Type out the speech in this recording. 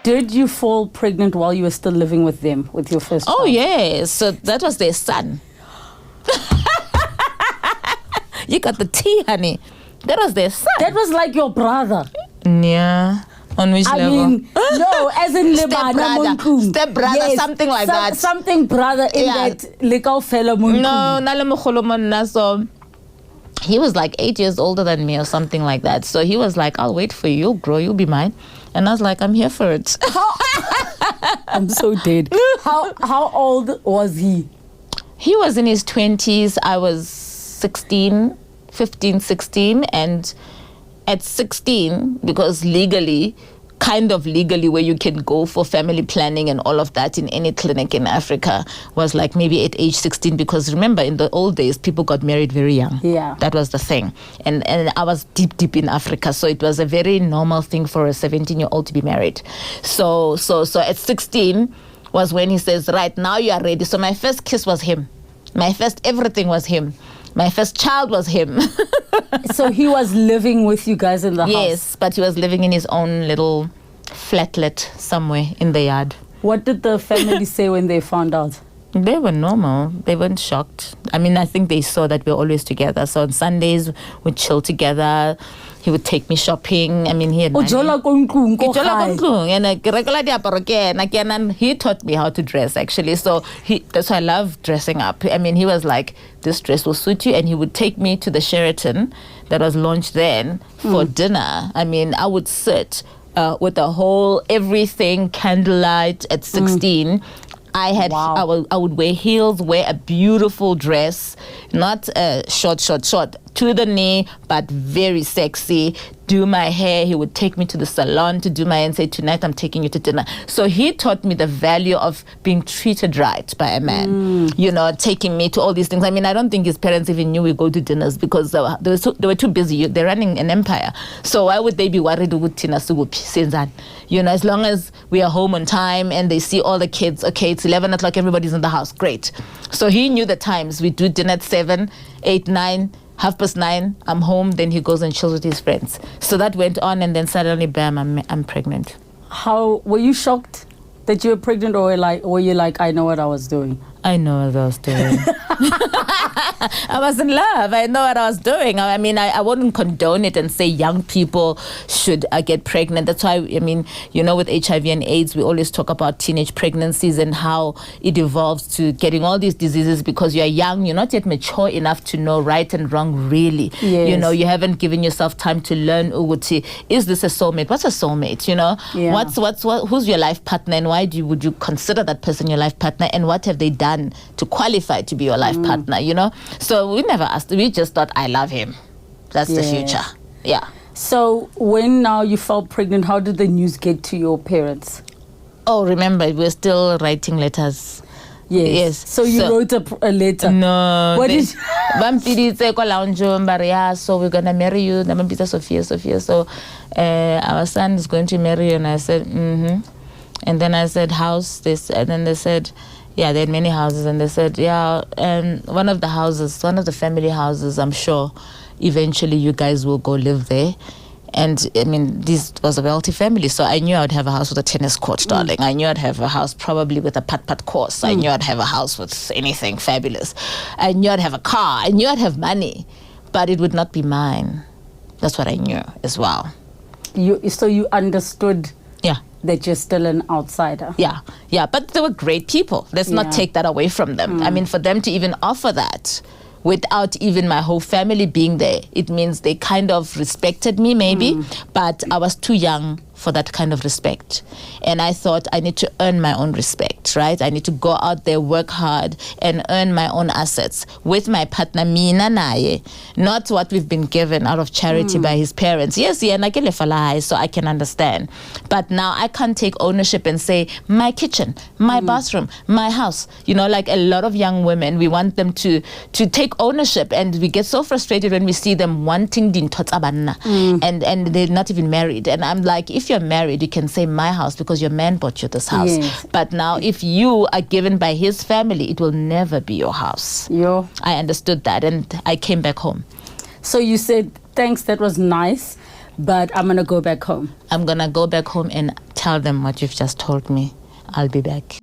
Did you fall pregnant while you were still living with them, with your first child? Oh, yes. So that was their son. You got the tea, honey. That was their son. That was like your brother. Yeah. On which I level? mean, no, as in Step brother, something like that. Something brother in that lekau fela munku. No, nale mogolo monna, so he was like 8 years older than me or something like that. So he was like, I'll wait for you, you'll grow, you'll be mine. And I was like, I'm here for it. I'm so dead. How old was he? He was in his 20s. I was 16, 15, 16. And at 16, because legally, where you can go for family planning and all of that in any clinic in Africa was like maybe at age 16, because remember in the old days people got married very young. Yeah, that was the thing. And I was deep in Africa, so it was a very normal thing for a 17-year-old to be married. So at 16 was when he says, right, now you are ready. So my first kiss was him, my first everything was him, my first child was him. So he was living with you guys in the house? Yes, but he was living in his own little flatlet somewhere in the yard. What did the family say when they found out? They were normal. They weren't shocked. I mean, I think they saw that we were always together. So on Sundays, we'd chill together. He would take me shopping. I mean, he had money. And he taught me how to dress, actually. So that's why I love dressing up. I mean, he was like, this dress will suit you. And he would take me to the Sheraton that was launched then for dinner. I mean, I would sit with the whole everything candlelight at 16. I would wear heels, wear a beautiful dress, not short, to the knee, but very sexy. Do my hair. He would take me to the salon to do my hair and say, tonight I'm taking you to dinner. So he taught me the value of being treated right by a man, taking me to all these things. I mean, I don't think his parents even knew we go to dinners because they were too busy. They're running an empire. So why would they be worried with Tina Sugupi? As long as we are home on time and they see all the kids, okay, it's 11 o'clock, everybody's in the house, great. So he knew the times. We do dinner at 7, 8, 9, 9:30, I'm home, then he goes and chills with his friends. So that went on, and then suddenly, bam, I'm pregnant. How were you shocked that you were pregnant, or were you like, I know what I was doing? I know what I was doing. I was in love. I know what I was doing. I mean, I wouldn't condone it and say young people should get pregnant. That's why, I mean, with HIV and AIDS, we always talk about teenage pregnancies and how it evolves to getting all these diseases because you're young. You're not yet mature enough to know right and wrong, really. Yes. You haven't given yourself time to learn, Uguti, is this a soulmate? What's a soulmate? Yeah. Who's your life partner, and why would you consider that person your life partner, and what have they done to qualify to be your life partner, So we never asked. We just thought, I love him. That's the future. Yeah. So when now you felt pregnant, how did the news get to your parents? Oh, remember, we're still writing letters. Yes. So you wrote a letter? No. What did so we're going to marry you. Sophia. So our son is going to marry you. And I said, And then I said, house, this. And then they said, yeah, they had many houses. And they said, one of the family houses, I'm sure eventually you guys will go live there. And I mean, this was a wealthy family, so I knew I'd have a house with a tennis court, darling. I knew I'd have a house probably with a pat course. I knew I'd have a house with anything fabulous. I knew I'd have a car. I knew I'd have money, but it would not be mine. That's what I knew as well. So you understood that you're still an outsider. Yeah, but they were great people. Let's not take that away from them. I mean, for them to even offer that without even my whole family being there, it means they kind of respected me maybe, but I was too young for that kind of respect. And I thought I need to earn my own respect, right? I need to go out there, work hard, and earn my own assets with my partner, mina naye, not what we've been given out of charity by his parents. Yes, so I can understand. But now I can't take ownership and say, my kitchen, my bathroom, my house. Like a lot of young women, we want them to take ownership, and we get so frustrated when we see them wanting and they're not even married. And I'm like, if you're married, you can say my house because your man bought you this house. Yes. But now if you are given by his family, it will never be your house. I understood that, and I came back home. So you said, thanks, that was nice, but I'm going to go back home. I'm going to go back home and tell them what you've just told me. I'll be back.